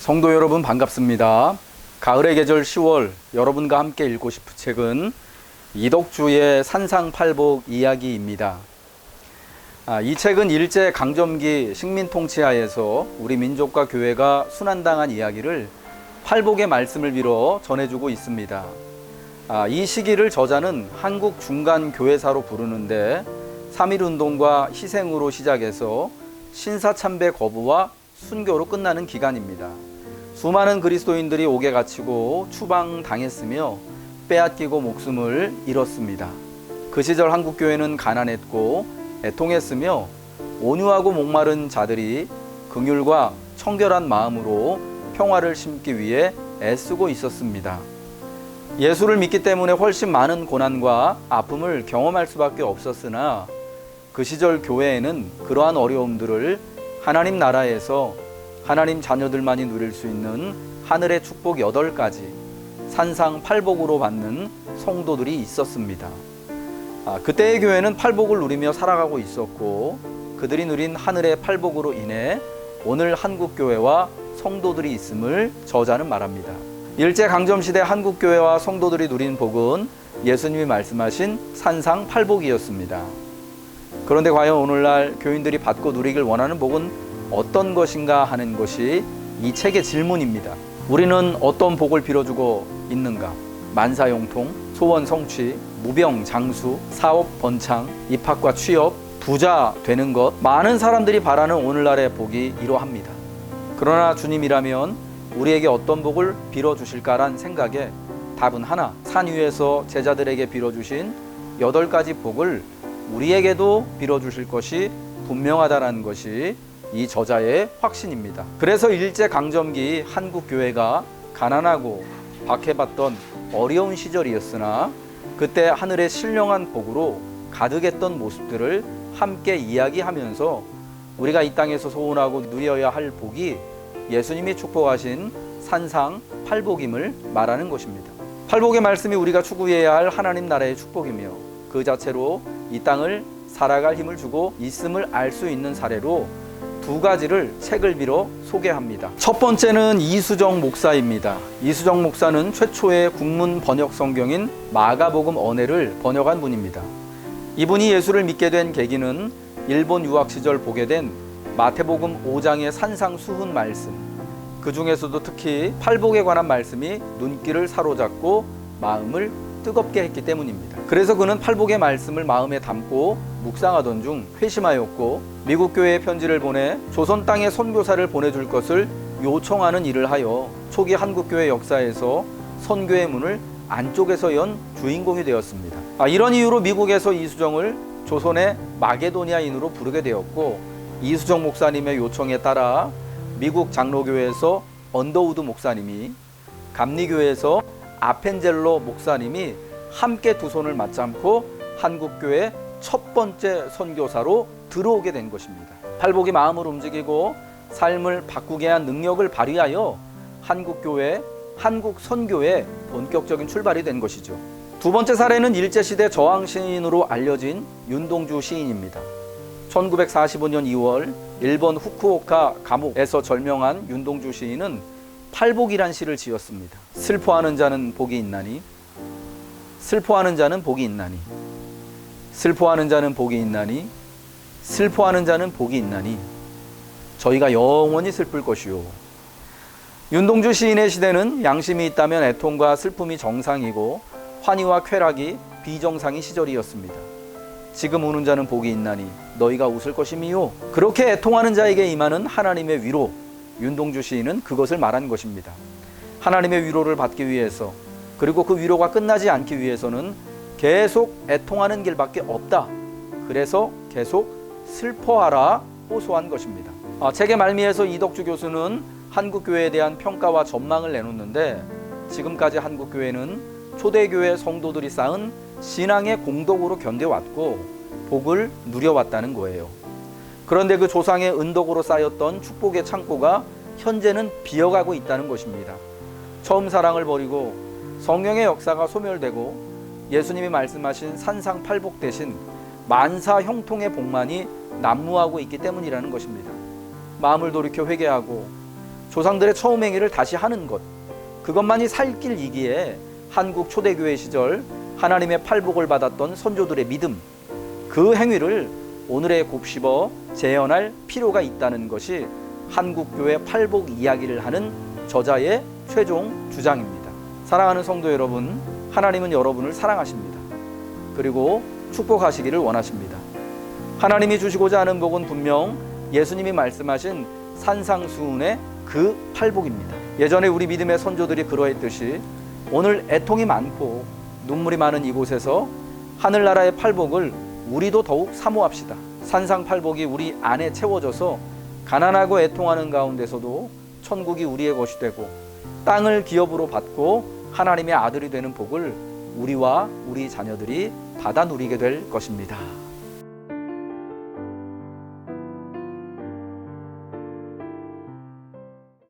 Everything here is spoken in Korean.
성도 여러분 반갑습니다. 가을의 계절 10월 여러분과 함께 읽고 싶은 책은 이덕주의 산상팔복 이야기입니다. 이 책은 일제 강점기 식민 통치하에서 우리 민족과 교회가 순환당한 이야기를 팔복의 말씀을 빌어 전해주고 있습니다. 이 시기를 저자는 한국 중간 교회사로 부르는데 3.1운동과 희생으로 시작해서 신사참배 거부와 순교로 끝나는 기간입니다. 수많은 그리스도인들이 옥에 갇히고 추방당했으며 빼앗기고 목숨을 잃었습니다. 그 시절 한국교회는 가난했고 애통했으며 온유하고 목마른 자들이 긍휼과 청결한 마음으로 평화를 심기 위해 애쓰고 있었습니다. 예수를 믿기 때문에 훨씬 많은 고난과 아픔을 경험할 수밖에 없었으나 그 시절 교회에는 그러한 어려움들을 하나님 나라에서 하나님 자녀들만이 누릴 수 있는 하늘의 축복 8가지 산상팔복으로 받는 성도들이 있었습니다. 그때의 교회는 팔복을 누리며 살아가고 있었고 그들이 누린 하늘의 팔복으로 인해 오늘 한국교회와 성도들이 있음을 저자는 말합니다. 일제강점시대 한국교회와 성도들이 누린 복은 예수님이 말씀하신 산상팔복이었습니다. 그런데 과연 오늘날 교인들이 받고 누리길 원하는 복은 어떤 것인가 하는 것이 이 책의 질문입니다. 우리는 어떤 복을 빌어주고 있는가? 만사형통, 소원 성취, 무병 장수, 사업 번창, 입학과 취업, 부자 되는 것, 많은 사람들이 바라는 오늘날의 복이 이러합니다. 그러나 주님이라면 우리에게 어떤 복을 빌어주실까란 생각에 답은 하나, 산 위에서 제자들에게 빌어주신 8가지 복을 우리에게도 빌어주실 것이 분명하다는 것이 이 저자의 확신입니다. 그래서 일제강점기 한국교회가 가난하고 박해받던 어려운 시절이었으나 그때 하늘의 신령한 복으로 가득했던 모습들을 함께 이야기하면서 우리가 이 땅에서 소원하고 누려야 할 복이 예수님이 축복하신 산상팔복임을 말하는 것입니다. 팔복의 말씀이 우리가 추구해야 할 하나님 나라의 축복이며 그 자체로 이 땅을 살아갈 힘을 주고 있음을 알 수 있는 사례로 2가지를 책을 빌어 소개합니다. 첫 번째는 이수정 목사입니다. 이수정 목사는 최초의 국문 번역 성경인 마가복음 언해를 번역한 분입니다. 이분이 예수를 믿게 된 계기는 일본 유학 시절 보게 된 마태복음 5장의 산상수훈 말씀, 그 중에서도 특히 팔복에 관한 말씀이 눈길을 사로잡고 마음을 뜨겁게 했기 때문입니다. 그래서 그는 팔복의 말씀을 마음에 담고 묵상하던 중 회심하였고 미국 교회에 편지를 보내 조선 땅에 선교사를 보내줄 것을 요청하는 일을 하여 초기 한국교회 역사에서 선교의 문을 안쪽에서 연 주인공이 되었습니다. 이런 이유로 미국에서 이수정을 조선의 마게도니아인으로 부르게 되었고 이수정 목사님의 요청에 따라 미국 장로교회에서 언더우드 목사님이, 감리교회에서 아펜젤로 목사님이 함께 두 손을 맞잡고 한국교회 첫 번째 선교사로 들어오게 된 것입니다. 팔복이 마음을 움직이고 삶을 바꾸게 한 능력을 발휘하여 한국교회, 한국선교의 본격적인 출발이 된 것이죠. 두 번째 사례는 일제시대 저항시인으로 알려진 윤동주 시인입니다. 1945년 2월 일본 후쿠오카 감옥에서 절명한 윤동주 시인은 팔복이란 시를 지었습니다. 슬퍼하는 자는 복이 있나니, 슬퍼하는 자는 복이 있나니, 슬퍼하는 자는 복이 있나니, 슬퍼하는 자는 복이 있나니 저희가 영원히 슬플 것이요. 윤동주 시인의 시대는 양심이 있다면 애통과 슬픔이 정상이고 환희와 쾌락이 비정상의 시절이었습니다. 지금 우는 자는 복이 있나니 너희가 웃을 것이미요. 그렇게 애통하는 자에게 임하는 하나님의 위로, 윤동주 시인은 그것을 말한 것입니다. 하나님의 위로를 받기 위해서, 그리고 그 위로가 끝나지 않기 위해서는 계속 애통하는 길밖에 없다. 그래서 계속 슬퍼하라 호소한 것입니다. 책의 말미에서 이덕주 교수는 한국교회에 대한 평가와 전망을 내놓는데 지금까지 한국교회는 초대교회 성도들이 쌓은 신앙의 공덕으로 견뎌왔고 복을 누려왔다는 거예요. 그런데 그 조상의 은덕으로 쌓였던 축복의 창고가 현재는 비어가고 있다는 것입니다. 처음 사랑을 버리고 성령의 역사가 소멸되고 예수님이 말씀하신 산상팔복 대신 만사형통의 복만이 난무하고 있기 때문이라는 것입니다. 마음을 돌이켜 회개하고 조상들의 처음 행위를 다시 하는 것, 그것만이 살 길이기에 한국 초대교회 시절 하나님의 팔복을 받았던 선조들의 믿음, 그 행위를 오늘에 곱씹어 재현할 필요가 있다는 것이 한국교회 팔복 이야기를 하는 저자의 최종 주장입니다. 사랑하는 성도 여러분, 하나님은 여러분을 사랑하십니다. 그리고 축복하시기를 원하십니다. 하나님이 주시고자 하는 복은 분명 예수님이 말씀하신 산상수훈의 그 팔복입니다. 예전에 우리 믿음의 선조들이 그러했듯이 오늘 애통이 많고 눈물이 많은 이곳에서 하늘나라의 팔복을 우리도 더욱 사모합시다. 산상팔복이 우리 안에 채워져서 가난하고 애통하는 가운데서도 천국이 우리의 것이 되고 땅을 기업으로 받고 하나님의 아들이 되는 복을 우리와 우리 자녀들이 받아 누리게 될 것입니다.